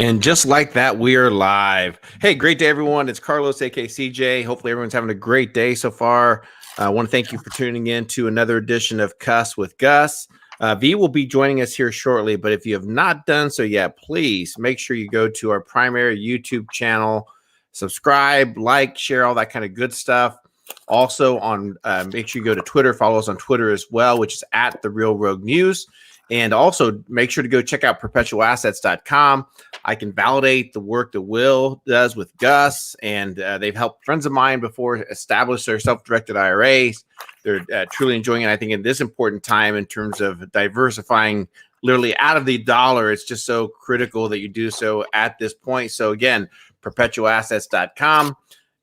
And just like that, we are live. Hey, great day, everyone. It's Carlos, aka CJ. Hopefully, everyone's having a great day so far. I want to thank you for tuning in to another edition of Cuss with Gus. V will be joining us here shortly, but if you have not done so yet, please make sure you go to our primary YouTube channel, subscribe, like, share, all that kind of good stuff. Also, on make sure you go to Twitter, follow us on Twitter as well, which is at The Real Rogue News. And also make sure to go check out perpetualassets.com. I can validate the work that Will does with Gus, and they've helped friends of mine before establish their self-directed IRAs. They're truly enjoying it, I think, in this important time in terms of diversifying literally out of the dollar. It's just so critical that you do so at this point. So again, perpetualassets.com.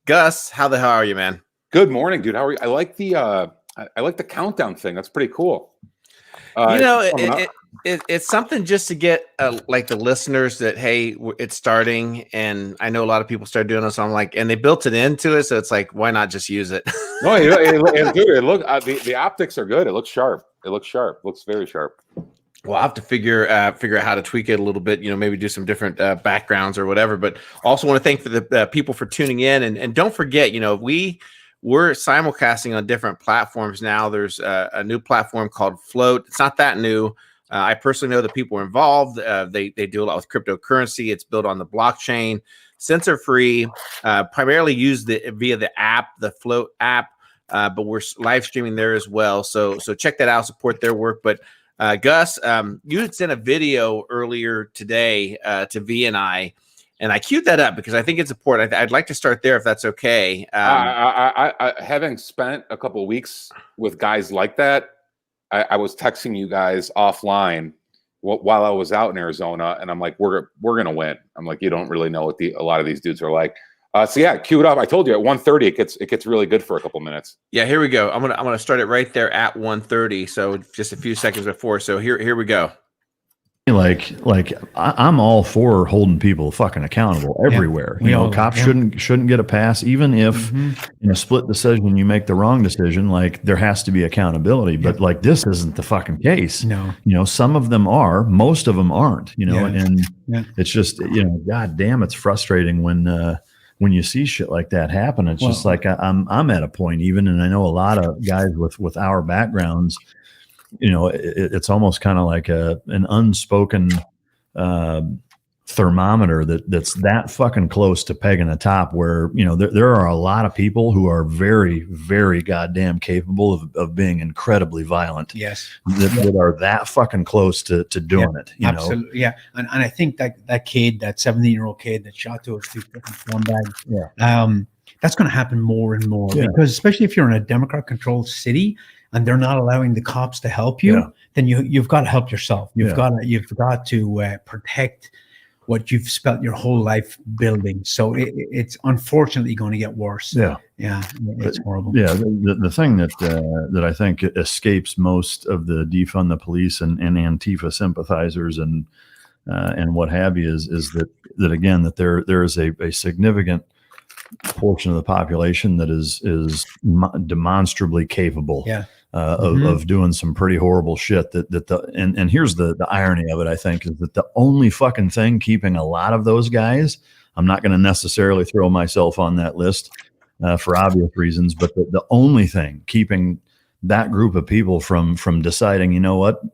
Gus, how the hell are you, man? Good morning, dude. How are you? I like the countdown thing. That's pretty cool. It's something just to get like the listeners that, hey, it's starting, and I know a lot of people start doing this. So I'm like, and they built it into it, so it's like, why not just use it? No, dude, the optics are good. It looks sharp. Looks very sharp. Well, I'll have to figure out how to tweak it a little bit. Maybe do some different backgrounds or whatever. But also want to thank for the people for tuning in, and don't forget, we're simulcasting on different platforms now. There's a new platform called Float. It's not that new. I personally know the people involved. They do a lot with cryptocurrency. It's built on the blockchain, censor-free, primarily used via the app, the Float app, but we're live streaming there as well. So check that out, support their work. But Gus, you had sent a video earlier today to V and I queued that up because I think it's important. I'd like to start there if that's okay. I having spent a couple of weeks with guys like that, I was texting you guys offline while I was out in Arizona, and I'm like, we're gonna win. I'm like, you don't really know what a lot of these dudes are like. So yeah, cue it up. I told you at 1:30 it gets really good for a couple minutes. Yeah, here we go. I'm gonna start it right there at 1:30. So just a few seconds before. So here we go. Like I'm all for holding people fucking accountable everywhere. Cops shouldn't get a pass, even if in a split decision you make the wrong decision. Like, there has to be accountability. But like, this isn't the fucking case. No. Some of them are, most of them aren't. And it's just god damn, it's frustrating when you see shit like that happen. It's just like I'm at a point even, and I know a lot of guys with our backgrounds. It's almost kind of like an unspoken thermometer that's that fucking close to pegging the top, where there are a lot of people who are very, very goddamn capable of being incredibly violent. Yes, that are that fucking close to doing it. Absolutely, yeah. And I think that kid, that 17-year-old kid that shot those two fucking bags, that's going to happen more and more because especially if you're in a Democrat-controlled city and they're not allowing the cops to help you, then you've got to help yourself. You've got to protect what you've spent your whole life building. So it's unfortunately going to get worse. It's horrible. The thing that I think escapes most of the defund the police and Antifa sympathizers and what have you is that again, that there is a significant portion of the population that is demonstrably capable of doing some pretty horrible shit. And here's the irony of it, I think, is that the only fucking thing keeping a lot of those guys, I'm not going to necessarily throw myself on that list for obvious reasons, but the only thing keeping that group of people from deciding,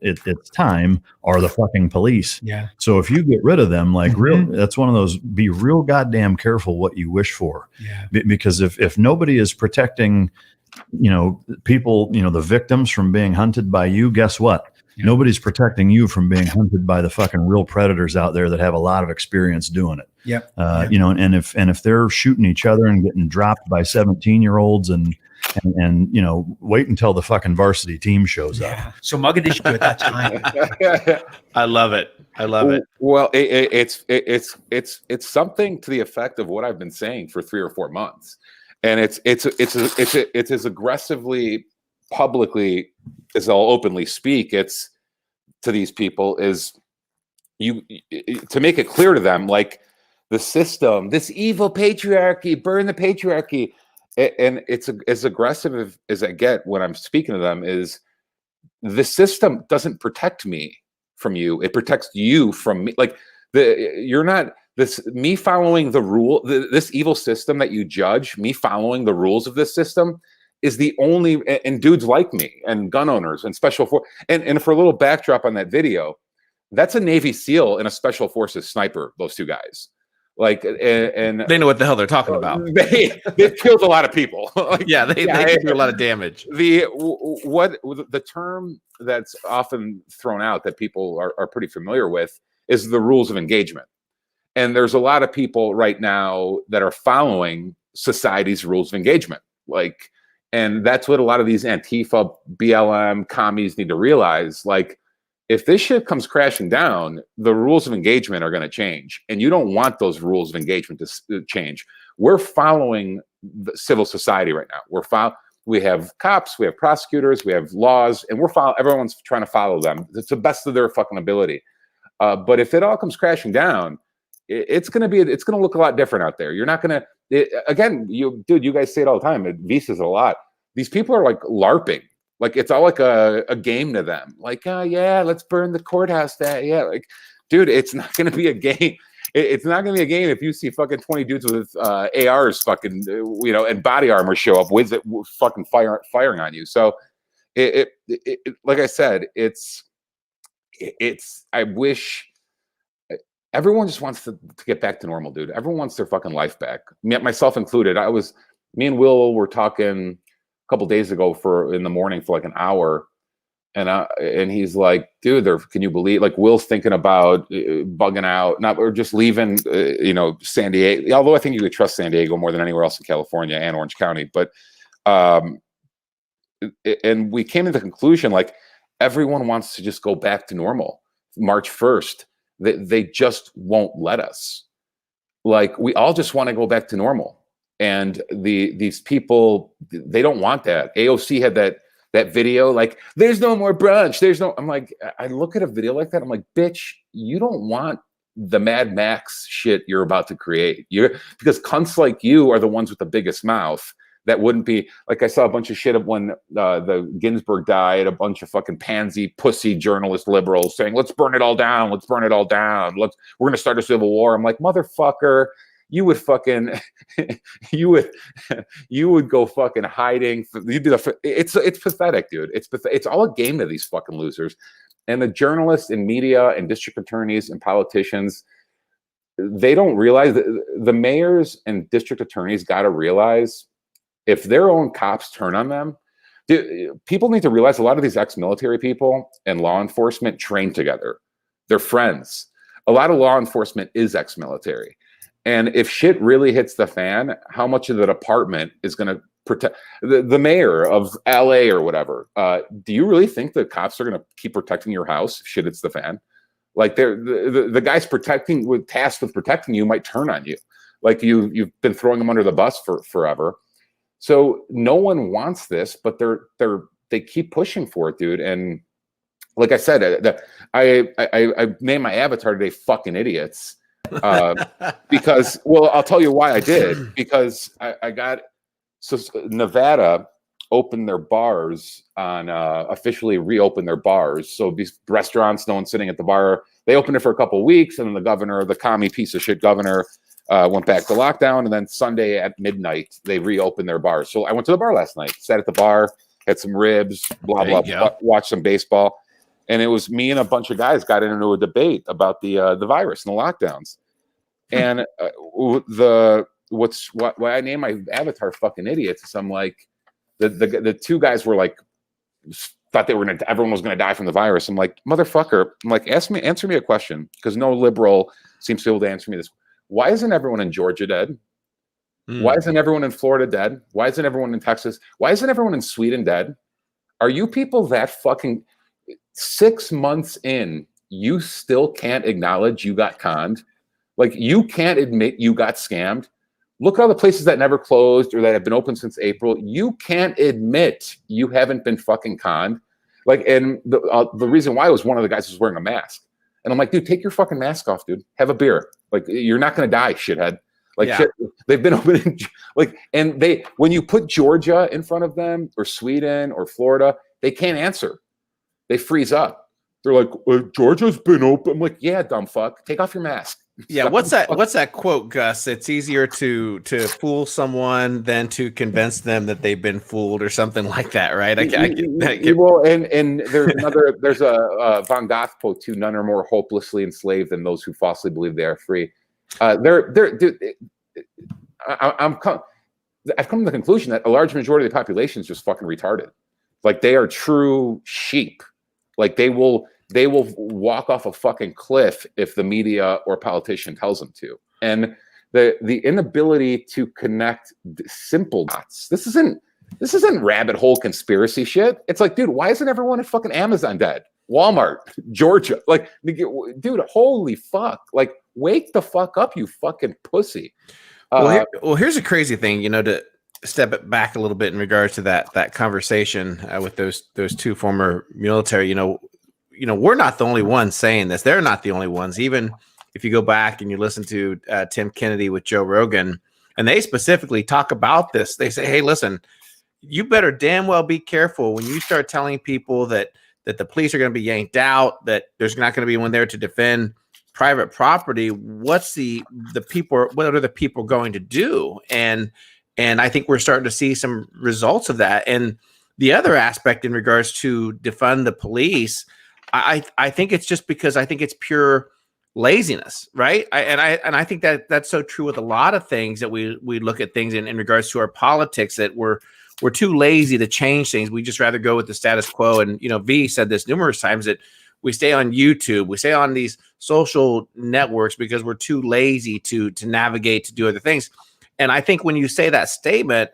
it's time, are the fucking police. Yeah. So if you get rid of them, like that's one of those, be real goddamn careful what you wish for. Yeah. Because if nobody is protecting, people, the victims from being hunted by you, guess what? Yeah. Nobody's protecting you from being hunted by the fucking real predators out there that have a lot of experience doing it. Yep. And if they're shooting each other and getting dropped by 17-year-olds and wait until the fucking varsity team shows up. So Mogadishu at that time. I love it. Well, it's something to the effect of what I've been saying for 3 or 4 months, and it's as aggressively publicly as I'll openly speak. It's to these people is to make it clear to them, like, the system, this evil patriarchy, burn the patriarchy. And it's as aggressive as I get when I'm speaking to them, is the system doesn't protect me from you. It protects you from me. Like, You're not me following the rule. This evil system that you judge, me following the rules of this system is the only. And dudes like me and gun owners and special force. And for a little backdrop on that video, that's a Navy SEAL and a Special Forces sniper. Those two guys. Like, and they know what the hell they're talking about. They've killed a lot of people. Like, they can do a lot of damage. The term that's often thrown out that people are pretty familiar with is the rules of engagement. And there's a lot of people right now that are following society's rules of engagement. Like, and that's what a lot of these Antifa, BLM commies need to realize. Like, if this shit comes crashing down, the rules of engagement are going to change. And you don't want those rules of engagement to change. We're following the civil society right now. We have cops, we have prosecutors, we have laws, and everyone's trying to follow them. It's the best of their fucking ability. But if it all comes crashing down, it's going to look a lot different out there. You're not going to, again, you guys say it all the time. V says it a lot. These people are like LARPing. Like, it's all like a game to them. Like, oh yeah, let's burn the courthouse down. Yeah, like, dude, it's not going to be a game. It's not going to be a game if you see fucking 20 dudes with ARs fucking, and body armor show up with it fucking firing on you. So it like I said, I wish everyone just wants to get back to normal, dude. Everyone wants their fucking life back. Myself included. Me and Will were talking couple days ago in the morning for like an hour, and he's like, dude, can you believe, like, Will's thinking about bugging out, or just leaving San Diego, although I think you could trust San Diego more than anywhere else in California and Orange County. But and we came to the conclusion, like, everyone wants to just go back to normal. March 1st, they just won't let us. Like, we all just want to go back to normal. And these people, they don't want that. AOC had that video, like, there's no more brunch. I'm like, I look at a video like that, I'm like, bitch, you don't want the Mad Max shit you're about to create. Because cunts like you are the ones with the biggest mouth. That wouldn't be, like, I saw a bunch of shit when the Ginsburg died, a bunch of fucking pansy pussy journalist liberals saying, let's burn it all down. We're going to start a civil war. I'm like, motherfucker. You would fucking, you would go fucking hiding. It's pathetic, dude. It's all a game to these fucking losers. And the journalists and media and district attorneys and politicians, they don't realize that the mayors and district attorneys got to realize, if their own cops turn on them, people need to realize a lot of these ex-military people and law enforcement train together. They're friends. A lot of law enforcement is ex-military. And if shit really hits the fan, how much of the department is going to protect the mayor of LA or whatever? Do you really think the cops are going to keep protecting your house if shit hits the fan? Like, the guys tasked with protecting you might turn on you. Like, you've been throwing them under the bus for forever. So no one wants this, but they keep pushing for it, dude. And like I said, I named my avatar today "fucking idiots." Because, well, I'll tell you why I did. Because Nevada opened their bars officially reopened their bars. So these restaurants, no one's sitting at the bar. They opened it for a couple of weeks, and then the commie piece of shit governor, went back to lockdown. And then Sunday at midnight, they reopened their bars. So I went to the bar last night, sat at the bar, had some ribs, blah, watched some baseball. And it was me and a bunch of guys got into a debate about the virus and the lockdowns. And why I named my avatar "fucking idiots" is I'm like, the two guys were like, thought everyone was gonna die from the virus. I'm like, motherfucker. I'm like, answer me a question, because no liberal seems to be able to answer me this. Why isn't everyone in Georgia dead? Why isn't everyone in Florida dead? Why isn't everyone in Texas? Why isn't everyone in Sweden dead? Are you people that fucking 6 months in, you still can't acknowledge you got conned? Like, you can't admit you got scammed? Look at all the places that never closed or that have been open since April. You can't admit you haven't been fucking conned. Like, and the reason why was one of the guys was wearing a mask. And I'm like, dude, take your fucking mask off, dude. Have a beer. Like, you're not going to die, shithead. Like, shit, they've been open. And when you put Georgia in front of them, or Sweden or Florida, they can't answer. They freeze up. They're like, Georgia's been open. I'm like, yeah, dumb fuck. Take off your mask. Yeah, what's that quote, Gus? It's easier to fool someone than to convince them that they've been fooled or something like that, right? Well, and there's a Von Goth quote too. None are more hopelessly enslaved than those who falsely believe they are free. I've come to the conclusion that a large majority of the population is just fucking retarded. Like they are true sheep. Like they will walk off a fucking cliff if the media or politician tells them to. And the inability to connect simple dots. This isn't rabbit hole conspiracy shit. It's like, dude, why isn't everyone at fucking Amazon dead? Walmart, Georgia, like, dude, holy fuck! Like, wake the fuck up, you fucking pussy. Here's a crazy thing, to step it back a little bit in regards to that conversation with those two former military. We're not the only ones saying this. They're not the only ones. Even if you go back and you listen to Tim Kennedy with Joe Rogan, and they specifically talk about this. They say, hey, listen, you better damn well be careful when you start telling people that the police are going to be yanked out, that there's not going to be one there to defend private property. What are the people going to do? And I think we're starting to see some results of that. And the other aspect in regards to defund the police, I think it's just because I think it's pure laziness, right? I think that's so true with a lot of things that we look at things in regards to our politics, that we're too lazy to change things. We just rather go with the status quo. And V said this numerous times, that we stay on YouTube, we stay on these social networks because we're too lazy to navigate, to do other things. And I think when you say that statement,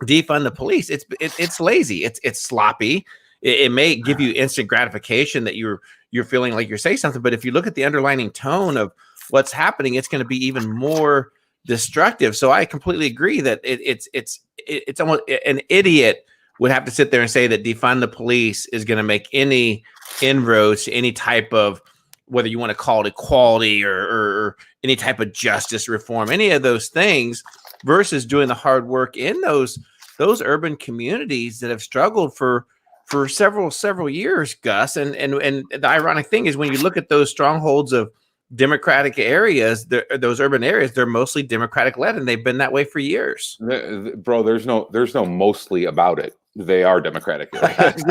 defund the police, it's lazy, it's sloppy. It may give you instant gratification that you're feeling like you're saying something, but if you look at the underlying tone of what's happening, it's going to be even more destructive. So I completely agree that it's almost an idiot would have to sit there and say that defund the police is going to make any inroads to any type of, whether you want to call it equality or any type of justice reform, any of those things, versus doing the hard work in those urban communities that have struggled for several years, Gus. And the ironic thing is, when you look at those strongholds of Democratic areas, those urban areas, they're mostly Democratic led, and they've been that way for years. Bro, there's no mostly about it. They are Democratic areas.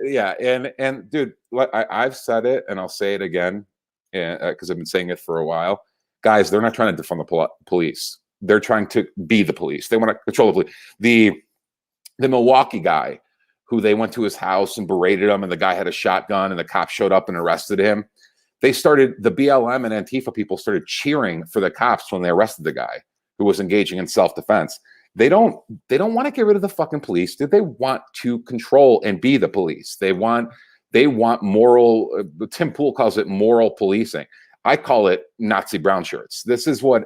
Yeah, and dude, I've said it, and I'll say it again, because I've been saying it for a while. Guys, they're not trying to defund the police. They're trying to be the police. They want to control the police. The Milwaukee guy, who they went to his house and berated him, and the guy had a shotgun, and the cops showed up and arrested him. The BLM and Antifa people started cheering for the cops when they arrested the guy who was engaging in self-defense. They don't want to get rid of the fucking police. They want to control and be the police. They want moral. Tim Pool calls it moral policing. I call it Nazi brown shirts. This is what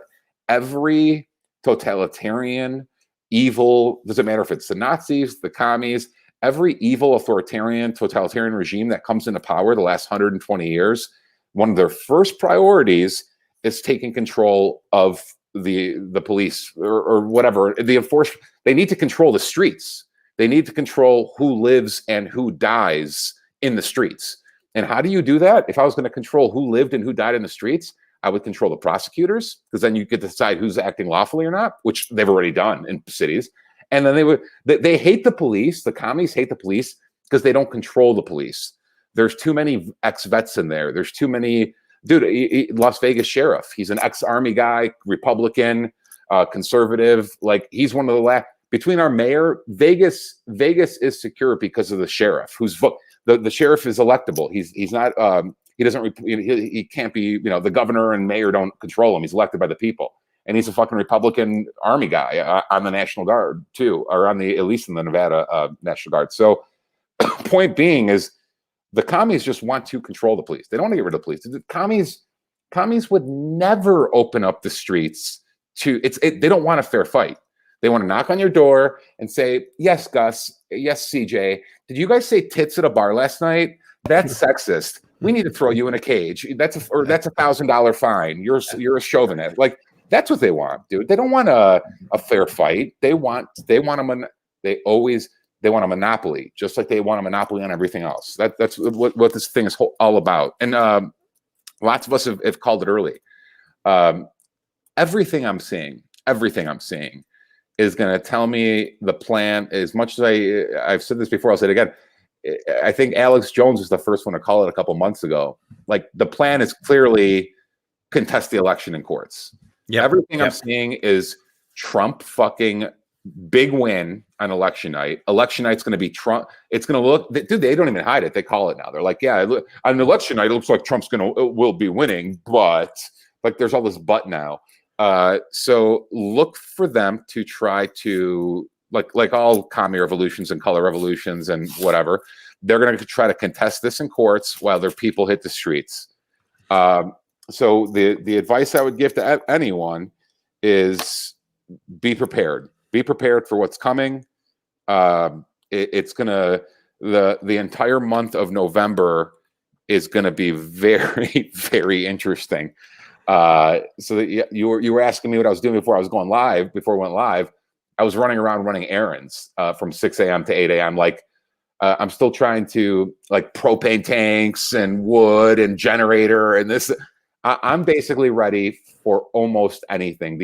every totalitarian, evil, doesn't matter if it's the Nazis, the commies, every evil totalitarian regime that comes into power the last 120 years, one of their first priorities is taking control of the police or whatever. They need to control the streets. They need to control who lives and who dies in the streets. And how do you do that? If I was going to control who lived and who died in the streets, I would control the prosecutors, because then you get to decide who's acting lawfully or not, which they've already done in cities. And then they hate the police. The commies hate the police because they don't control the police. There's too many ex-vets in there. There's too many, dude, Las Vegas sheriff. He's an ex-army guy, Republican, conservative. Like, he's one of the last. Between our mayor, Vegas is secure because of the sheriff, the sheriff is electable. He's not. He can't be. The governor and mayor don't control him. He's elected by the people, and he's a fucking Republican army guy on the National Guard too, or at least in the Nevada National Guard. So, point being is, the commies just want to control the police. They don't want to get rid of the police. The commies would never open up the streets they don't want a fair fight. They want to knock on your door and say, yes, Gus, yes, CJ, did you guys say tits at a bar last night? That's sexist. We need to throw you in a cage. That's $1,000 fine. You're a chauvinist. Like, that's what they want, dude. They don't want a fair fight. They want them. They want a monopoly, just like they want a monopoly on everything else. That's what this thing is all about. And lots of us have called it early. Everything I'm seeing is going to tell me the plan. As much as I've said this before, I'll say it again. I think Alex Jones was the first one to call it a couple months ago. Like, the plan is clearly contest the election in courts. Yeah, everything I'm seeing is Trump fucking big win on election night. Election night's going to be Trump. It's going to look, dude, they don't even hide it. They call it now. They're like, yeah, on election night, it looks like Trump's will be winning, but like, there's all this but now. So look for them to try to, like all commie revolutions and color revolutions and whatever, they're going to try to contest this in courts while their people hit the streets. So the advice I would give to anyone is be prepared. Be prepared for what's coming. It's gonna the entire month of November is gonna be very, very interesting. So that you were asking me what I was doing before I was going live. Before we went live, I was running around running errands from 6 a.m. to 8 a.m. Like, I'm still trying to, like, propane tanks and wood and generator and this. I'm basically ready for almost anything.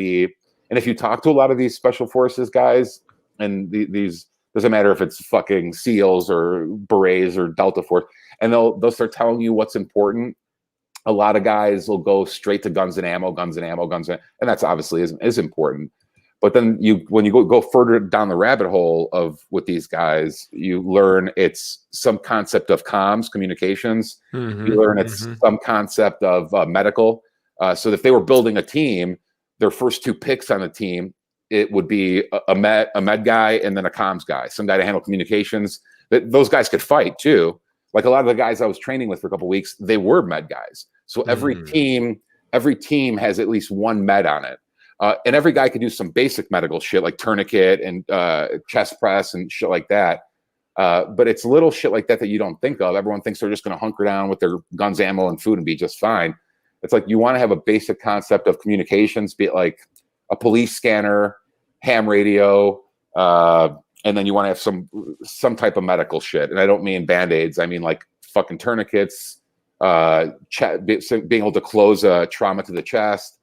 And if you talk to a lot of these special forces guys, and these doesn't matter if it's fucking SEALs or Berets or Delta Force, and they'll start telling you what's important. A lot of guys will go straight to guns and ammo, and that's obviously is important. But then when you go further down the rabbit hole with these guys, you learn it's some concept of comms, communications. Mm-hmm, you learn it's some concept of medical. So if they were building a team, their first two picks on the team, it would be a med guy and then a comms guy, some guy to handle communications. Those guys could fight too. Like, a lot of the guys I was training with for a couple of weeks, they were med guys. So every team has at least one med on it. And every guy can do some basic medical shit like tourniquet and chest press and shit like that. But it's little shit like that you don't think of. Everyone thinks they're just going to hunker down with their guns, ammo, and food and be just fine. It's like, you want to have a basic concept of communications, be it like a police scanner, ham radio, and then you want to have some type of medical shit. And I don't mean Band-Aids. I mean, like, fucking tourniquets, being able to close a trauma to the chest.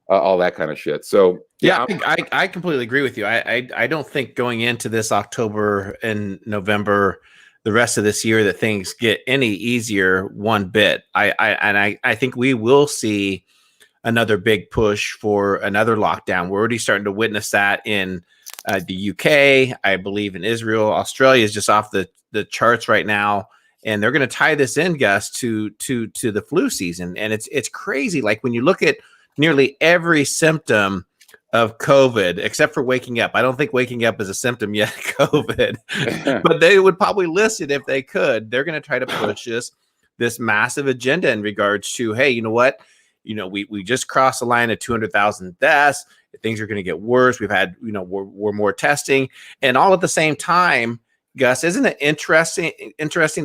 All that kind of shit. So yeah, I completely agree with you. I don't think going into this October and November, the rest of this year, that things get any easier one bit. I think we will see another big push for another lockdown. We're already starting to witness that in the UK. I believe in Israel. Australia is just off the charts right now, and they're going to tie this in, Gus, to the flu season. And it's crazy. Like, when you look at nearly every symptom of COVID, except for waking up. I don't think waking up is a symptom yet, COVID, but they would probably list it if they could. They're going to try to push this massive agenda in regards to, hey, you know what? We just crossed the line of 200,000 deaths. Things are going to get worse. We've had, we're more testing, and all at the same time. Gus, isn't it interesting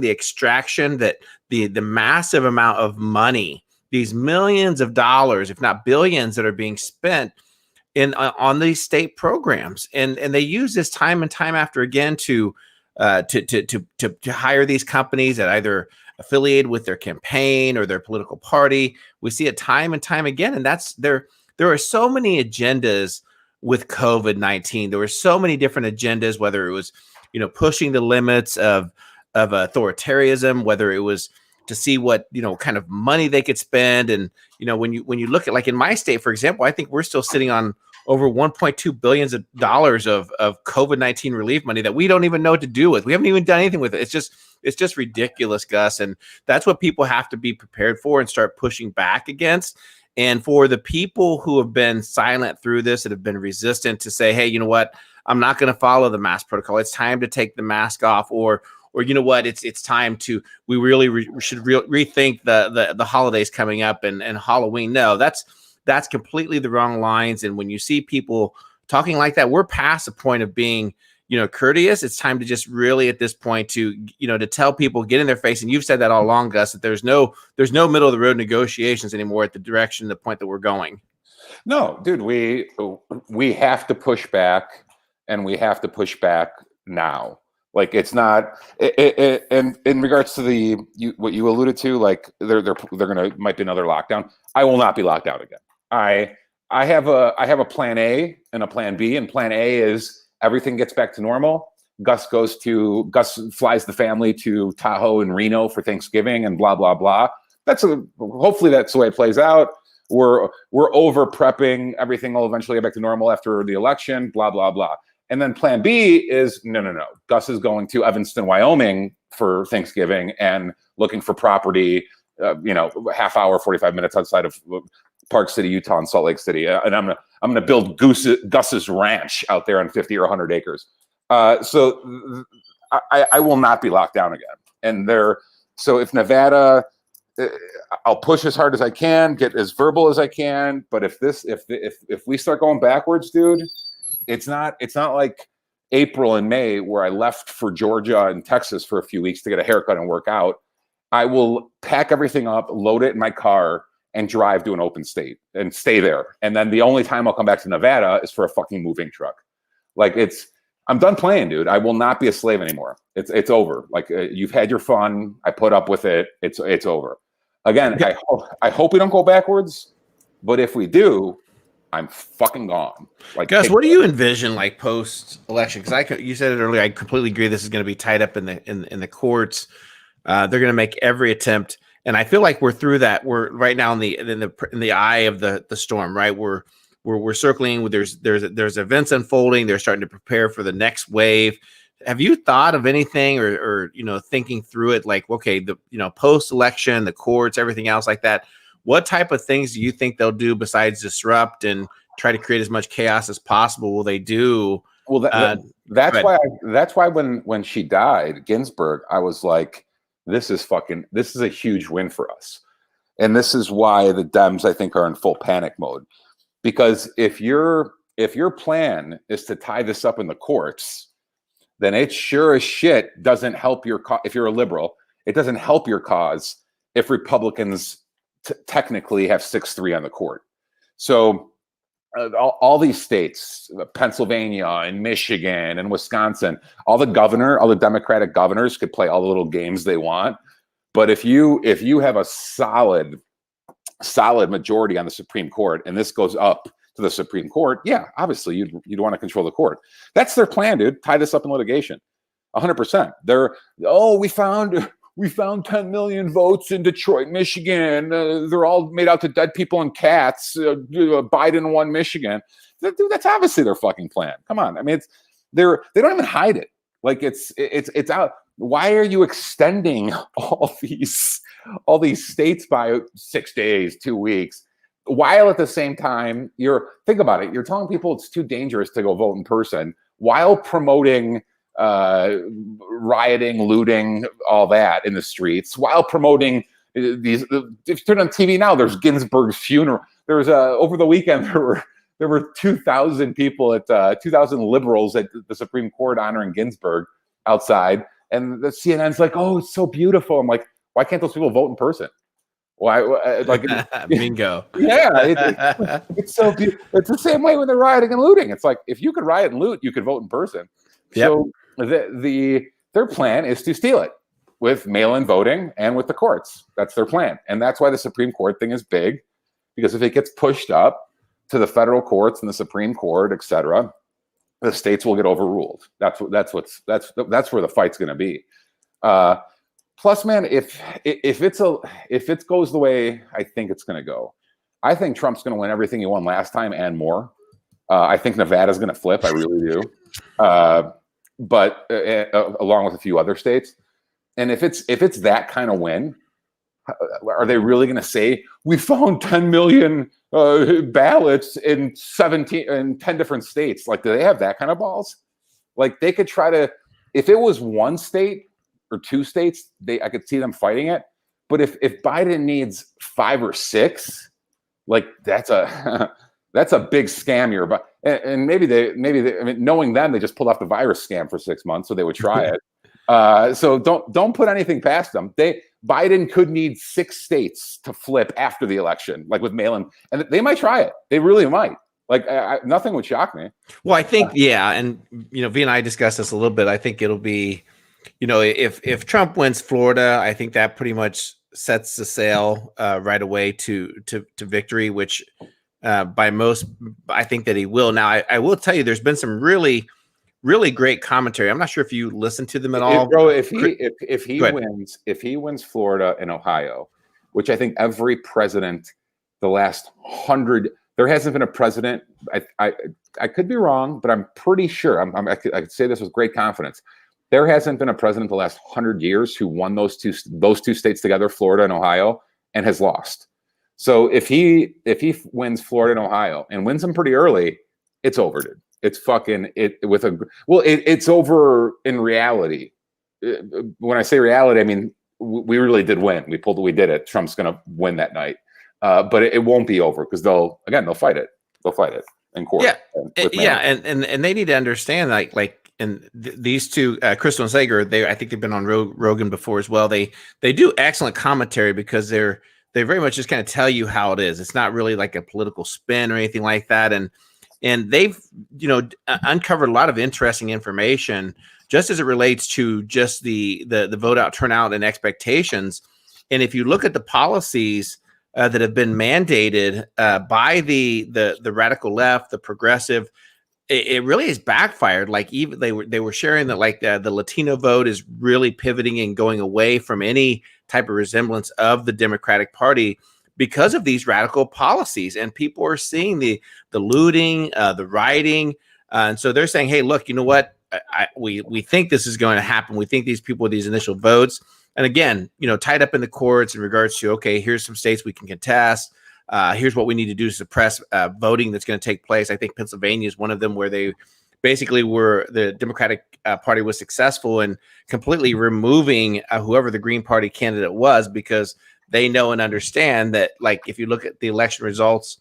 the extraction, that the massive amount of money, these millions of dollars, if not billions, that are being spent on these state programs, and they use this time and time after again to hire these companies that either affiliate with their campaign or their political party. We see it time and time again, and there are so many agendas with COVID-19. There were so many different agendas, whether it was pushing the limits of authoritarianism, whether it was to see what kind of money they could spend. And when you look at, like, in my state, for example, I think we're still sitting on over $1.2 billion of COVID-19 relief money that we don't even know what to do with. We haven't even done anything with it. It's just ridiculous, Gus. And that's what people have to be prepared for and start pushing back against. And for the people who have been silent through this, that have been resistant to say, hey, you know what, I'm not going to follow the mask protocol. It's time to take the mask off, or you know what, it's time to, we really should rethink the holidays coming up and Halloween. No, that's completely the wrong lines. And when you see people talking like that, we're past the point of being, courteous. It's time to just really, at this point, to tell people, get in their face. And you've said that all along, Gus, that there's no middle of the road negotiations anymore at the point that we're going. No, dude, we have to push back, and we have to push back now. Like it's not. And in regards to what you alluded to, like they're gonna might be another lockdown. I will not be locked down again. I have a plan A and a plan B, and plan A is everything gets back to normal. Gus flies the family to Tahoe and Reno for Thanksgiving and blah blah blah. Hopefully that's the way it plays out. We're over prepping. Everything will eventually get back to normal after the election. Blah blah blah. And then plan B is no. Gus is going to Evanston, Wyoming for Thanksgiving and looking for property. Half hour, 45 minutes outside of Park City, Utah, and Salt Lake City. And I'm gonna build Gus's ranch out there on 50 or 100 acres. So I will not be locked down again. So if Nevada, I'll push as hard as I can, get as verbal as I can. But if we start going backwards, dude, it's not like April and May where I left for Georgia and Texas for a few weeks to get a haircut and work out. I will pack everything up, load it in my car, and drive to an open state and stay there. And then the only time I'll come back to Nevada is for a fucking moving truck. Like I'm done playing, dude. I will not be a slave anymore. It's over. Like you've had your fun. I put up with it. It's over. Again, I hope we don't go backwards, but if we do, I'm fucking gone. Like, Gus, what do you envision like post election? Because you said it earlier. I completely agree. This is going to be tied up in the courts. They're going to make every attempt, and I feel like we're through that. We're right now in the eye of the storm. Right, we're circling. There's events unfolding. They're starting to prepare for the next wave. Have you thought of anything or thinking through it? Like, okay, post election, the courts, everything else like that. What type of things do you think they'll do besides disrupt and try to create as much chaos as possible? Will they do? Well, that's why when she died, Ginsburg, I was like, this is a huge win for us. And this is why the Dems, I think, are in full panic mode. Because if your plan is to tie this up in the courts, then it sure as shit doesn't help if you're a liberal, it doesn't help your cause if Republicans technically have 6-3 on the court. So all these states, Pennsylvania and Michigan and Wisconsin, all the Democratic governors could play all the little games they want. But if you have a solid majority on the Supreme Court, and this goes up to the Supreme Court, yeah, obviously you'd want to control the court. That's their plan, dude. Tie this up in litigation, 100%. We found 10 million votes in Detroit, Michigan. They're all made out to dead people and cats. Biden won Michigan. Dude, that's obviously their fucking plan. Come on, I mean, they don't even hide it. Like it's out. Why are you extending all these states by 6 days, 2 weeks, while at the same time think about it, you're telling people it's too dangerous to go vote in person while promoting rioting, looting, all that in the streets, while promoting these. If you turn on TV now, there's Ginsburg's funeral. There was over the weekend there were 2,000 people 2,000 liberals at the Supreme Court honoring Ginsburg outside, and the CNN's like, oh, it's so beautiful. I'm like, why can't those people vote in person? Why? Like, bingo. Yeah, it's so beautiful. It's the same way when they're rioting and looting. It's like, if you could riot and loot, you could vote in person. Yep. So their plan is to steal it with mail-in voting and with the courts. That's their plan, and that's why the Supreme Court thing is big, because if it gets pushed up to the federal courts and the Supreme Court, etc., the states will get overruled. That's where the fight's going to be. Plus, man, if it goes the way I think it's going to go, I think Trump's going to win everything he won last time and more. I think Nevada's going to flip. I really do. But along with a few other states, and if it's that kind of win, are they really going to say we found 10 million ballots in 10 different states? Like, do they have that kind of balls? Like, they could try to, if it was one state or two states, I could see them fighting it. But if Biden needs 5 or 6, like that's a big scam here. But and maybe they I mean, knowing them, they just pulled off the virus scam for 6 months, so they would try it. So don't put anything past them. Biden could need 6 states to flip after the election, like with mail-in, and they might try it. They really might. Like nothing would shock me. Well, I think, yeah. And, V and I discussed this a little bit. I think it'll be, if Trump wins Florida, I think that pretty much sets the sail right away to victory, which by most, I think that he will. Now, I will tell you, there's been some really, really great commentary. I'm not sure if you listen to them at all. Bro, if he wins Florida and Ohio, which I think every president the last 100, there hasn't been a president. I could be wrong, but I'm pretty sure. I could say this with great confidence. There hasn't been a president the last 100 years who won those two states together, Florida and Ohio, and has lost. So if he wins Florida and Ohio and wins them pretty early, it's over, dude. It's it's over in reality. When I say reality, I mean we really did win. We did it. Trump's going to win that night, but it won't be over because they'll fight it. They'll fight it in court. Yeah, and they need to understand and these two, Crystal and Sager, I think they've been on Rogan before as well. They do excellent commentary because they very much just kind of tell you how it is. It's not really like a political spin or anything like that. And they've, uncovered a lot of interesting information just as it relates to just the vote out turnout and expectations. And if you look at the policies that have been mandated by the radical left, the progressive, it really has backfired. Like even they were sharing that the Latino vote is really pivoting and going away from any type of resemblance of the Democratic Party because of these radical policies, and people are seeing the looting, the rioting, and so they're saying, "Hey, look, you know what? We think this is going to happen. We think these people with these initial votes, and again, tied up in the courts in regards to, okay, here's some states we can contest. Here's what we need to do to suppress voting that's going to take place. I think Pennsylvania is one of them where they basically the Democratic Party was successful in completely removing whoever the Green Party candidate was because they know and understand that, like, if you look at the election results,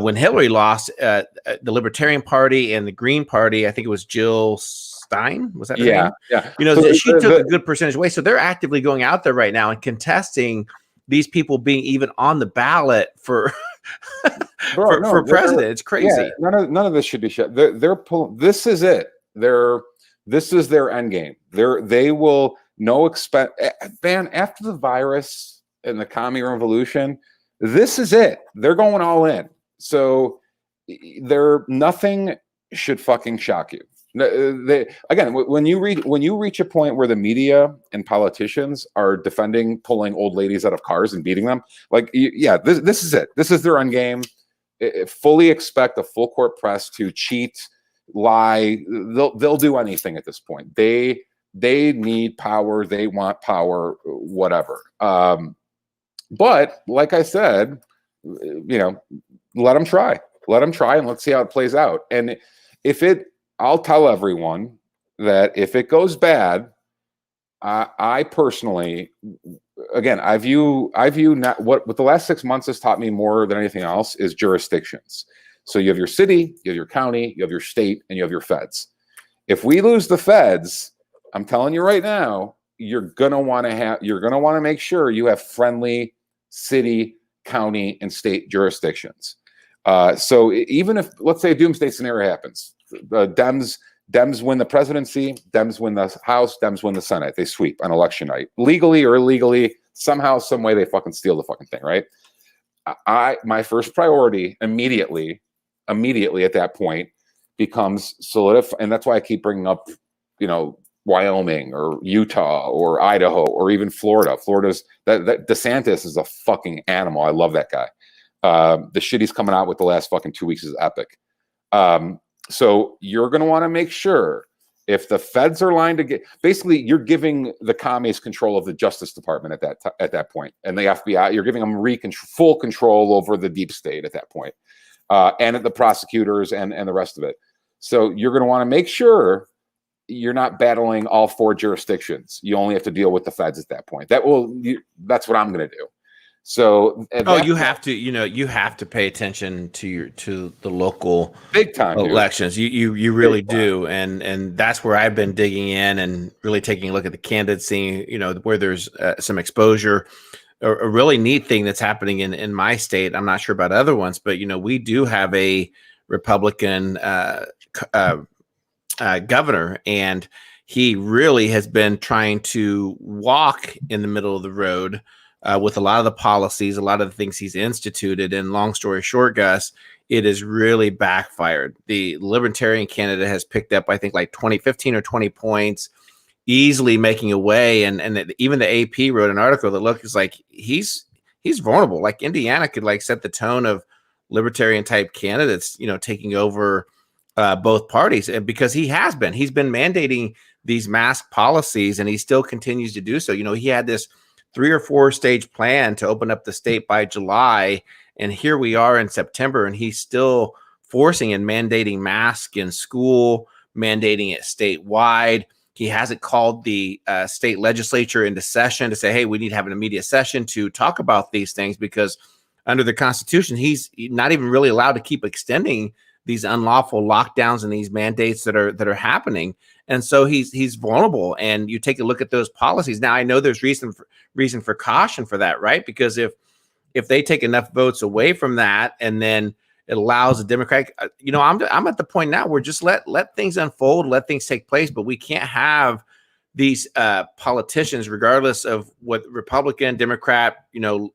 when Hillary lost, the Libertarian Party and the Green Party, I think it was Jill Stein, was that her name? Yeah. She took a good percentage away. So they're actively going out there right now and contesting these people being even on the ballot for president. It's crazy. Yeah, none of this should be shut. They're pulling. This is it. This is their end game. They will man, after the virus and the commie revolution, this is it. They're going all in. So nothing should fucking shock you. Again, when you reach a point where the media and politicians are defending pulling old ladies out of cars and beating them, this is it. This is their end game. Fully expect a full court press to cheat, lie. They'll do anything at this point. They need power. They want power. Whatever. But like I said, let them try. Let them try, and let's see how it plays out. And I'll tell everyone that if it goes bad, I personally, again, I view not what the last 6 months has taught me more than anything else is jurisdictions. So you have your city, you have your county, you have your state, and you have your feds. If we lose the feds, I'm telling you right now, you're gonna want to make sure you have friendly city, county, and state jurisdictions. So even if, let's say, a doomsday scenario happens, the Dems win the presidency, Dems win the House, Dems win the Senate. They sweep on election night, legally or illegally, somehow, some way they fucking steal the fucking thing, right? My first priority immediately at that point becomes solidify, and that's why I keep bringing up, Wyoming or Utah or Idaho or even Florida. Florida's that DeSantis is a fucking animal. I love that guy. The shit he's coming out with the last fucking 2 weeks is epic. So you're going to want to make sure if the feds are lined to get, basically you're giving the commies control of the Justice Department at that point, and the FBI, you're giving them full control over the deep state at that point, and at the prosecutors and the rest of it. So you're going to want to make sure you're not battling all four jurisdictions. You only have to deal with the feds at that point. That's what I'm going to do. So, you have to pay attention to the local big time elections. You really do, and that's where I've been digging in and really taking a look at the candidates, seeing where there's some exposure. A really neat thing that's happening in my state. I'm not sure about other ones, but we do have a Republican governor, and he really has been trying to walk in the middle of the road with a lot of the policies, a lot of the things he's instituted. And long story short, Gus, it has really backfired. The Libertarian candidate has picked up, I think, like 15 or 20 points, easily making a way. And even the AP wrote an article that looks like he's vulnerable. Like Indiana could like set the tone of libertarian type candidates, taking over both parties, because he's been mandating these mask policies, and he still continues to do so. He had this 3 or 4 stage plan to open up the state by July, and here we are in September, and he's still forcing and mandating masks in school, mandating it statewide. He hasn't called the state legislature into session to say, hey, we need to have an immediate session to talk about these things, because under the Constitution, he's not even really allowed to keep extending these unlawful lockdowns and these mandates that are happening. And so he's vulnerable. And you take a look at those policies. Now, I know there's reason for caution for that, right? Because if they take enough votes away from that, and then it allows the Democratic, I'm at the point now where just let things unfold, let things take place, but we can't have these politicians, regardless of what Republican, Democrat,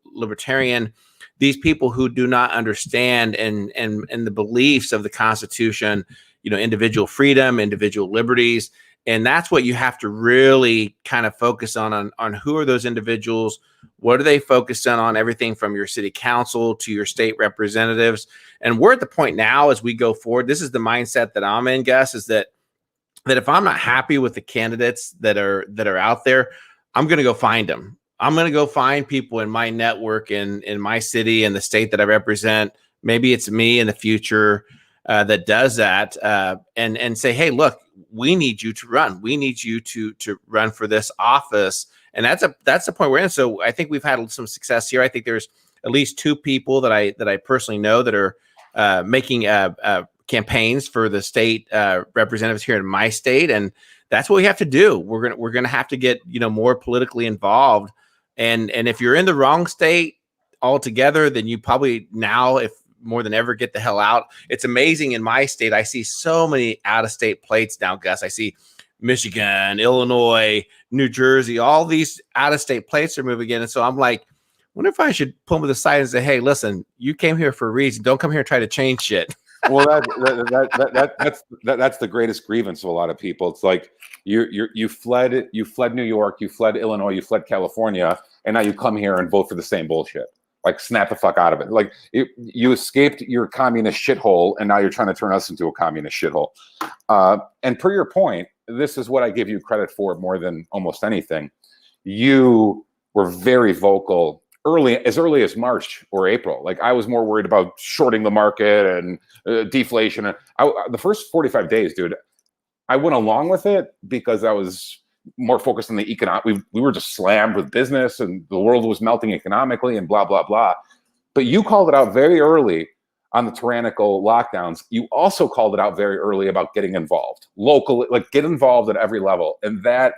Libertarian, these people who do not understand and the beliefs of the Constitution, individual freedom, individual liberties. And that's what you have to really kind of focus on who are those individuals? What are they focused on? Everything from your city council to your state representatives. And we're at the point now as we go forward, this is the mindset that I'm in, Gus, is that if I'm not happy with the candidates that are out there, I'm going to go find them. I'm going to go find people in my network in my city and the state that I represent. Maybe it's me in the future that does that, and say, hey, look, we need you to run. We need you to run for this office. And that's the point we're in. So I think we've had some success here. I think there's at least 2 people that I personally know that are making campaigns for the state representatives here in my state, and that's what we have to do. We're gonna have to get more politically involved. And if you're in the wrong state altogether, then you probably now, if more than ever, get the hell out. It's amazing in my state. I see so many out-of-state plates now, Gus. I see Michigan, Illinois, New Jersey, all these out-of-state plates are moving in. And so I'm like, wonder if I should pull them to the side and say, hey, listen, you came here for a reason. Don't come here and try to change shit. Well, that's the greatest grievance of a lot of people. It's like you fled New York, you fled Illinois, you fled California, and now you come here and vote for the same bullshit. Like, snap the fuck out of it. Like, you escaped your communist shithole, and now you're trying to turn us into a communist shithole. And per your point, this is what I give you credit for more than almost anything. You were very vocal as early as March or April. Like, I was more worried about shorting the market and deflation. The first 45 days, dude, I went along with it because I was more focused on the economic. We were just slammed with business, and the world was melting economically, and blah, blah, blah. But you called it out very early on the tyrannical lockdowns. You also called it out very early about getting involved locally, like get involved at every level. And that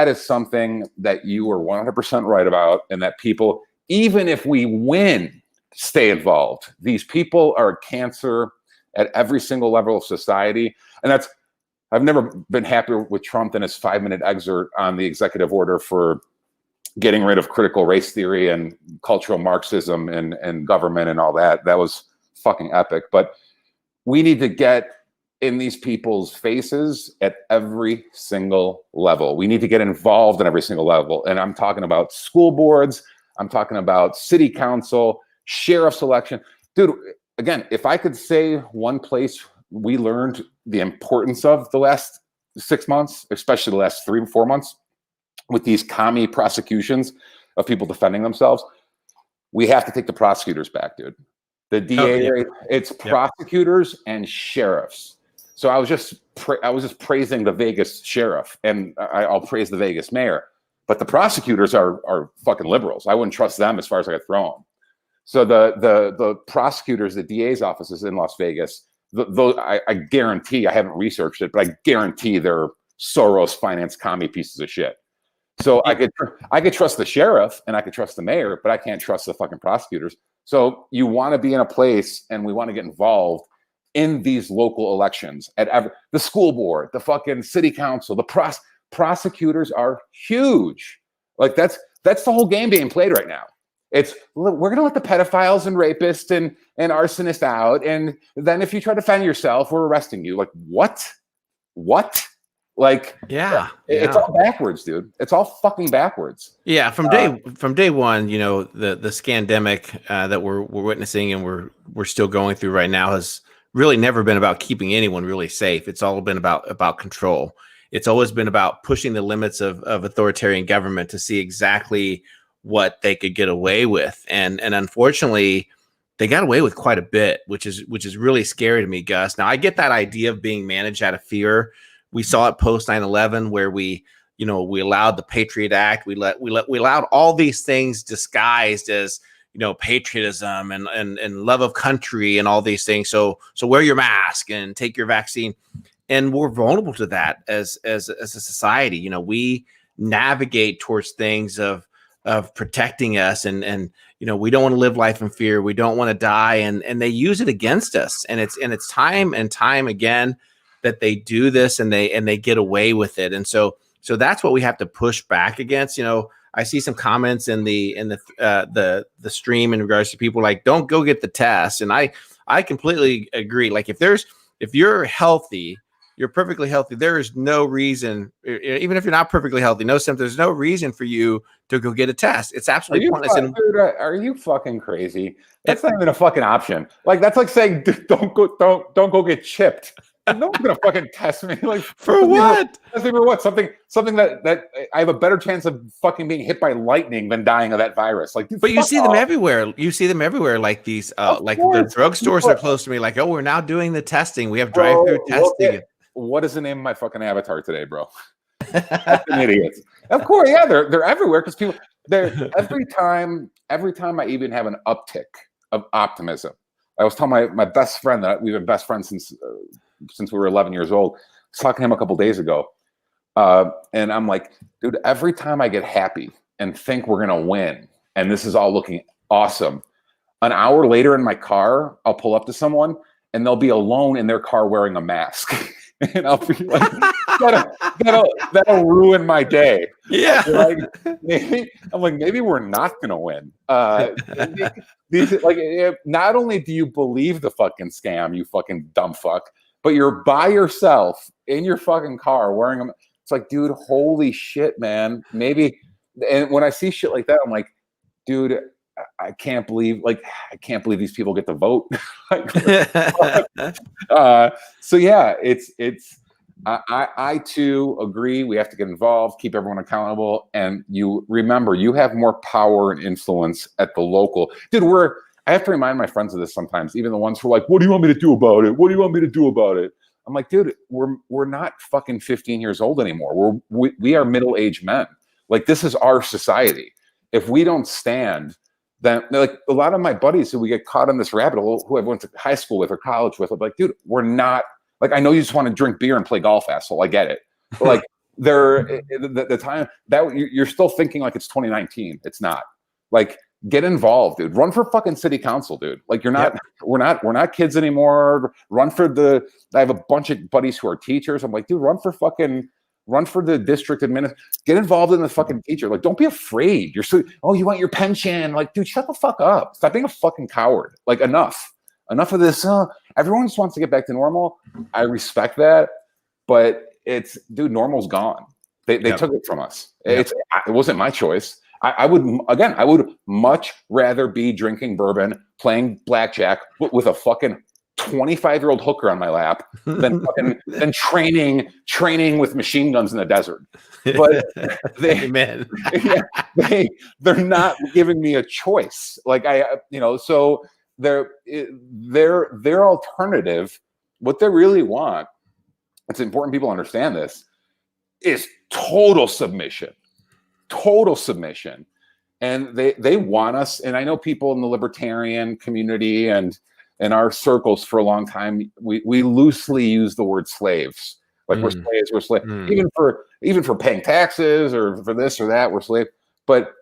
is something that you were 100% right about, and that people, even if we win, stay involved. These people are a cancer at every single level of society. And I've never been happier with Trump than his 5-minute excerpt on the executive order for getting rid of critical race theory and cultural Marxism and government and all that. That was fucking epic. But we need to get in these people's faces at every single level. We need to get involved in every single level. And I'm talking about school boards. I'm talking about city council, sheriff's election. Dude, again, if I could say one place we learned the importance of the last 6 months, especially the last 3 or 4 months, with these commie prosecutions of people defending themselves, we have to take the prosecutors back, dude. The DA, it's prosecutors and sheriffs. So I was just praising the Vegas sheriff, and I'll praise the Vegas mayor. But the prosecutors are fucking liberals. I wouldn't trust them as far as I could throw them. So the prosecutors, the DA's offices in Las Vegas, I guarantee, I haven't researched it, but I guarantee they're Soros finance commie pieces of shit. So I could trust the sheriff and I could trust the mayor, but I can't trust the fucking prosecutors. So you want to be in a place, and we want to get involved in these local elections at the school board, the fucking city council, the prosecutors are huge. Like that's the whole game being played right now. It's we're gonna let the pedophiles and rapists and arsonists out, and then if you try to defend yourself, we're arresting you. Like what? Like it's all backwards, dude. It's all fucking backwards. Yeah, from day one, you know, the scandemic that we're witnessing and we're still going through right now has really never been about keeping anyone really safe. It's all been about control. It's always been about pushing the limits of authoritarian government to see exactly what they could get away with. And unfortunately, they got away with quite a bit, which is really scary to me, Gus. Now, I get that idea of being managed out of fear. We saw it post 9/11 where we allowed the Patriot Act. We allowed all these things disguised as, you know, patriotism and love of country and all these things. So wear your mask and take your vaccine. And we're vulnerable to that as a society. You know, we navigate towards things of protecting us and you know, we don't want to live life in fear. We don't want to die. And they use it against us. And it's time and time again that they do this and they get away with it. And so that's what we have to push back against. You know, I see some comments in the stream in regards to people like, don't go get the test. And I completely agree. Like if you're healthy, you're perfectly healthy, there is no reason, even if you're not perfectly healthy, no symptoms, there's no reason for you to go get a test. It's absolutely pointless. Are you fucking crazy? That's not even a fucking option. Like that's like saying don't go get chipped. No one's gonna fucking test me. Like for what? For what? Something that I have a better chance of fucking being hit by lightning than dying of that virus. Like, but you see them everywhere. You see them everywhere. Like these, like the drugstores are close to me. Like, oh, we're now doing the testing. We have drive-through testing. What is the name of my fucking avatar today, bro? Fucking idiots. Of course, yeah, they're everywhere because people. They're every time I even have an uptick of optimism. I was telling my best friend that we've been best friends since we were 11 years old. I was talking to him a couple days ago. And I'm like, dude, every time I get happy and think we're going to win and this is all looking awesome, an hour later in my car, I'll pull up to someone and they'll be alone in their car wearing a mask. And I'll be like, that'll ruin my day. Yeah. Maybe we're not going to win. Not only do you believe the fucking scam, you fucking dumb fuck, but you're by yourself in your fucking car wearing them. It's like, dude, holy shit, man. Maybe. And when I see shit like that, I'm like, dude, I can't believe these people get to vote. So yeah, I too agree. We have to get involved, keep everyone accountable. And you remember, you have more power and influence at the local. Dude, I have to remind my friends of this sometimes, even the ones who are like, what do you want me to do about it? What do you want me to do about it? I'm like, dude, we're not fucking 15 years old anymore. We are middle-aged men. Like, this is our society. If we don't stand, then like a lot of my buddies who we get caught in this rabbit hole, who I went to high school with or college with, I'm like, dude, we're not, like, I know you just want to drink beer and play golf, asshole. I get it. But like the time that you're still thinking like it's 2019. It's not. Like, get involved, dude. Run for fucking city council, dude. Like, you're not, we're not kids anymore. Run for I have a bunch of buddies who are teachers. I'm like, dude, run for the district administrator. Get involved in the fucking teacher. Like, don't be afraid. You want your pension. Like, dude, shut the fuck up. Stop being a fucking coward. Like, enough of this. Everyone just wants to get back to normal. I respect that, but dude, normal's gone. They took it from us. It wasn't my choice. I would much rather be drinking bourbon, playing blackjack with a fucking 25-year-old hooker on my lap than training with machine guns in the desert. But they're not giving me a choice. Like, so their alternative, what they really want, it's important people understand this, is total submission. And they want us, and I know people in the libertarian community and in our circles for a long time, we loosely use the word slaves. Like we're Mm. slaves, we're slaves. Mm. Even for paying taxes or for this or that, we're slaves. But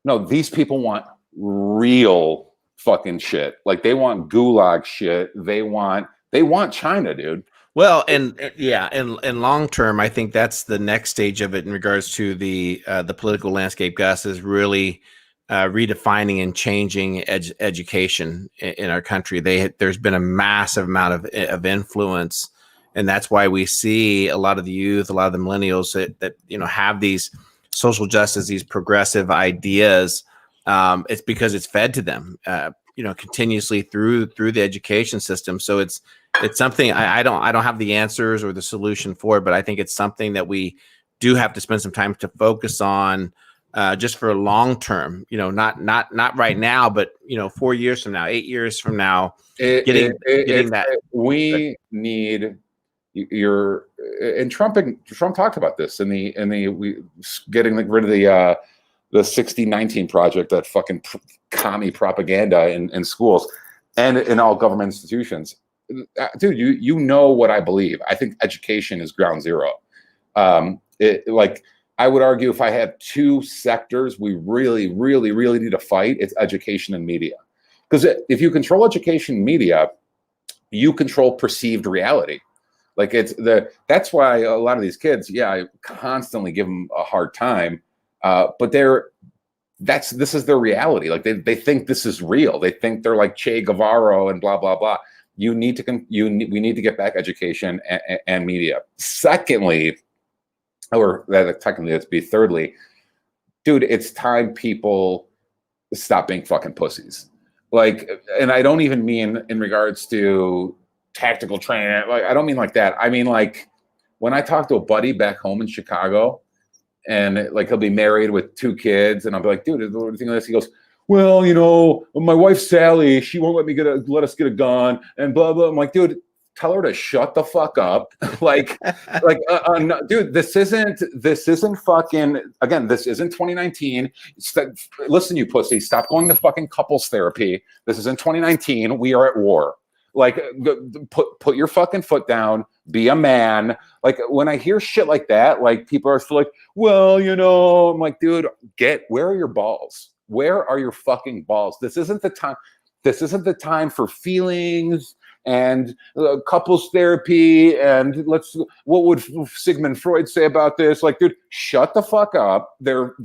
no, these people want real fucking shit. Like they want gulag shit. They want China, dude. Well, and yeah, and long term, I think that's the next stage of it in regards to the political landscape. Gus is really redefining and changing education in our country. There's been a massive amount of influence, and that's why we see a lot of the youth, a lot of the millennials that have these social justice, these progressive ideas. It's because it's fed to them, continuously through the education system. So it's something I don't have the answers or the solution for it, but I think it's something that we do have to spend some time to focus on, just for long term. Not right now, but 4 years from now, 8 years from now, getting that. We need your and Trump talked about this in the getting rid of the 6019 project, that fucking commie propaganda in schools and in all government institutions. Dude, you know what I believe. I think education is ground zero. Like I would argue, if I had two sectors we really, really, really need to fight, it's education and media. Because if you control education and media, you control perceived reality. Like that's why a lot of these kids, I constantly give them a hard time. But this is their reality. Like they think this is real. They think they're like Che Guevara and blah, blah, blah. We need to get back education and media. Secondly, or technically let's be thirdly, dude, it's time people stop being fucking pussies. Like, and I don't even mean in regards to tactical training. Like, I don't mean like that. I mean, like when I talk to a buddy back home in Chicago, and like he'll be married with 2 kids, and I'll be like, dude, what do you think of this? He goes, well, my wife Sally, she won't let us get a gun, and blah blah. I'm like, dude, tell her to shut the fuck up. No, dude, this isn't fucking. Again, this isn't 2019. Listen, you pussy, stop going to fucking couples therapy. This isn't 2019. We are at war. Like, put your fucking foot down. Be a man. Like, when I hear shit like that, like people are still like, well, I'm like, dude, where are your balls? Where are your fucking balls? This isn't the time. This isn't the time for feelings and couples therapy. And what would Sigmund Freud say about this? Like, dude, shut the fuck up. They're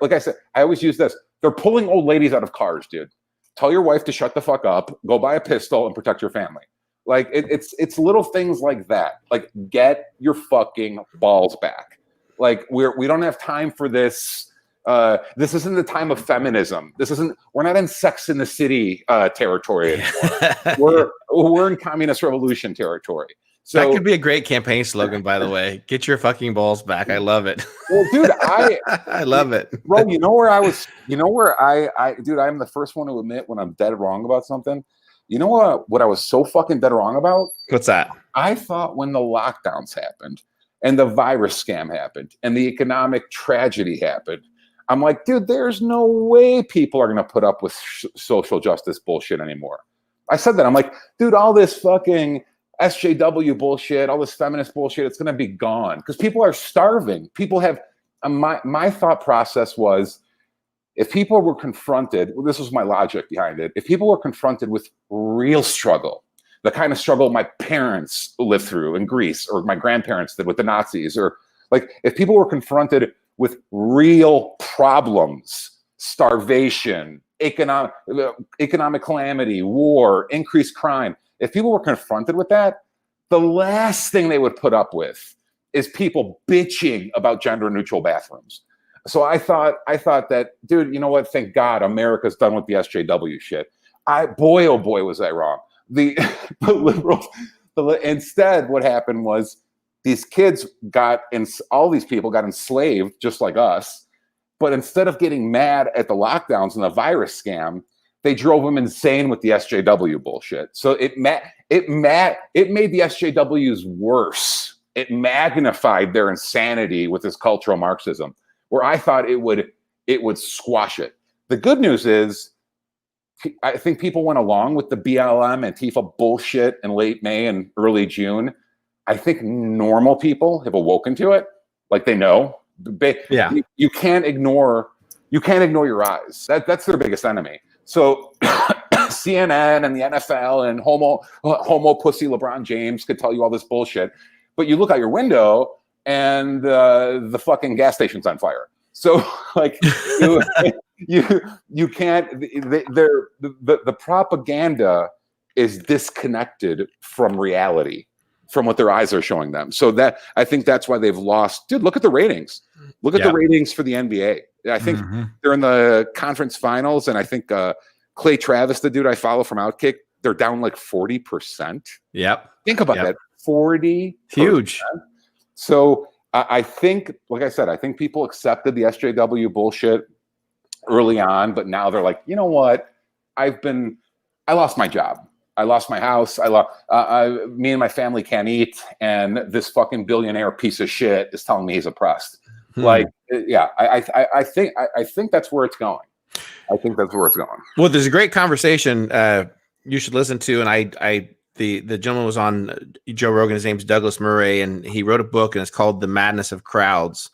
like I said, I always use this. They're pulling old ladies out of cars, dude. Tell your wife to shut the fuck up, go buy a pistol and protect your family. Like it's little things like that. Like, get your fucking balls back. Like we don't have time for this. This isn't the time of feminism. We're not in Sex in the City territory anymore. We're in communist revolution territory. So that could be a great campaign slogan, by the way. Get your fucking balls back. I love it. Well, dude, I love it. Bro, dude, I'm the first one to admit when I'm dead wrong about something. You know what I was so fucking dead wrong about? What's that? I thought when the lockdowns happened and the virus scam happened and the economic tragedy happened, I'm like, dude, there's no way people are going to put up with social justice bullshit anymore. I said that. I'm like, dude, all this fucking SJW bullshit, all this feminist bullshit, it's going to be gone because people are starving. People have my thought process was, if people were confronted, this was my logic behind it. If people were confronted with real struggle, the kind of struggle my parents lived through in Greece or my grandparents did with the Nazis, or like if people were confronted with real problems, starvation, economic calamity, war, increased crime, if people were confronted with that, the last thing they would put up with is people bitching about gender neutral bathrooms. So I thought that, dude, you know what? Thank God America's done with the SJW shit. Boy, oh boy, was I wrong. The liberals, instead, what happened was these kids all these people got enslaved just like us. But instead of getting mad at the lockdowns and the virus scam, they drove them insane with the SJW bullshit. So it made the SJWs worse. It magnified their insanity with this cultural Marxism, where I thought it would squash it. The good news is, I think people went along with the BLM Antifa bullshit in late May and early June. I think normal people have awoken to it. Like they know. Yeah. You can't ignore your eyes. That's their biggest enemy. So CNN and the NFL and homo pussy LeBron James could tell you all this bullshit, but you look out your window and the fucking gas station's on fire. So like you can't. The propaganda is disconnected from reality, from what their eyes are showing them. So that I think that's why they've lost. Dude, look at the ratings. Look at the ratings for the NBA. I think they're in the conference finals, and I think Clay Travis, the dude I follow from Outkick, they're down like 40%. Yep. Think about that. 40%. Huge. So I think, like I said, I think people accepted the SJW bullshit early on, but now they're like, you know what? I lost my job. I lost my house. Me and my family can't eat, and this fucking billionaire piece of shit is telling me he's oppressed. Like, yeah, I think that's where it's going. I think that's where it's going. Well, there's a great conversation you should listen to, and the gentleman was on Joe Rogan. His name's Douglas Murray, and he wrote a book, and it's called The Madness of Crowds,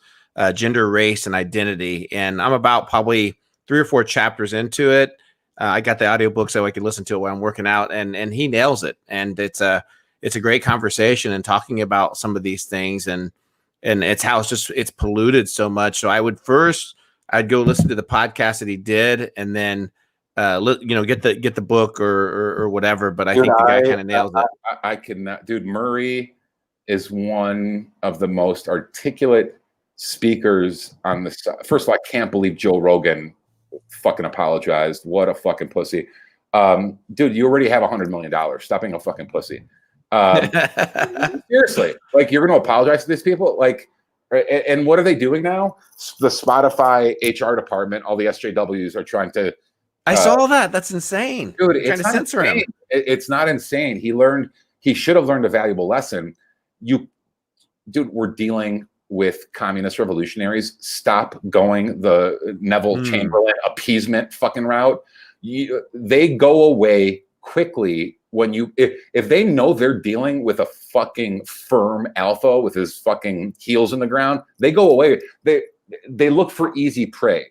Gender, Race, and Identity. And I'm about probably 3 or 4 chapters into it. I got the audiobook so I could listen to it while I'm working out, and he nails it. And it's a great conversation and talking about some of these things, and it's how it's polluted so much. So I'd go listen to the podcast that he did, and then get the book or whatever. But I think the guy kind of nails it. I cannot, dude. Murray is one of the most articulate speakers on the. First of all, I can't believe Joe Rogan fucking apologized. What a fucking pussy. Dude, you already have $100 million. Stop being a fucking pussy. Seriously, like, you're going to apologize to these people? Like, and what are they doing now? The Spotify HR department, all the SJWs are trying to. I saw that. That's insane. Dude, trying to censor him. It's not insane. He should have learned a valuable lesson. Dude, we're dealing with communist revolutionaries. Stop going the Neville Chamberlain appeasement fucking route. They go away quickly when if they know they're dealing with a fucking firm alpha with his fucking heels in the ground, they go away. They look for easy prey.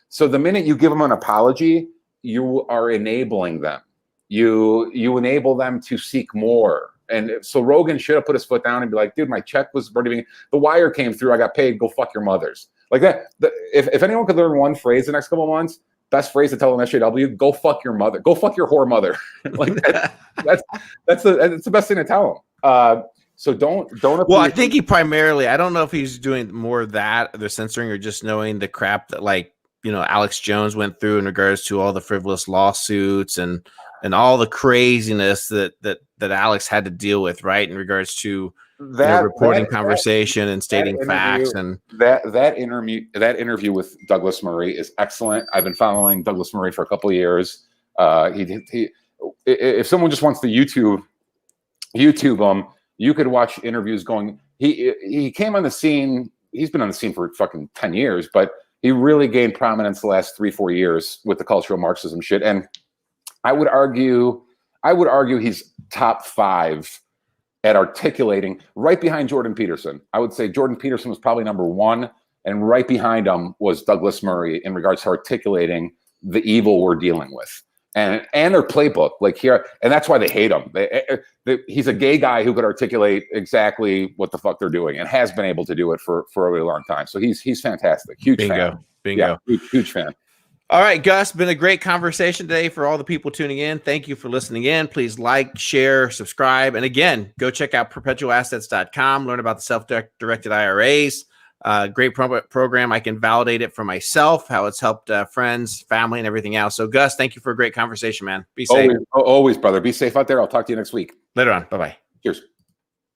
So the minute you give them an apology, you are enabling them. You enable them to seek more. And so Rogan should have put his foot down and be like, dude, my check was already being, the wire came through, I got paid, go fuck your mothers. Like that. If anyone could learn one phrase the next couple of months, best phrase to tell an SJW, go fuck your mother. Go fuck your whore mother. Like that's the best thing to tell them. So don't. Well, I think he primarily, I don't know if he's doing more of that, the censoring, or just knowing the crap that, like, Alex Jones went through in regards to all the frivolous lawsuits and all the craziness that Alex had to deal with, right, in regards to reporting conversation and stating facts. And that interview with Douglas Murray is excellent. I've been following Douglas Murray for a couple of years. If someone just wants to YouTube him, you could watch interviews going. He came on the scene. He's been on the scene for fucking 10 years, but he really gained prominence the last 3-4 years with the cultural Marxism shit. And I would argue he's top 5 at articulating, right behind Jordan Peterson. I would say Jordan Peterson was probably number 1, and right behind him was Douglas Murray in regards to articulating the evil we're dealing with and their playbook. Like here, and that's why they hate him. He's a gay guy who could articulate exactly what the fuck they're doing and has been able to do it for a really long time. So he's fantastic. Huge fan. Bingo. Yeah, huge fan. All right, Gus, been a great conversation today for all the people tuning in. Thank you for listening in. Please like, share, subscribe. And again, go check out perpetualassets.com, learn about the self-directed IRAs. Great program. I can validate it for myself, how it's helped friends, family, and everything else. So, Gus, thank you for a great conversation, man. Be safe. Always, brother. Be safe out there. I'll talk to you next week. Later on. Bye-bye. Cheers.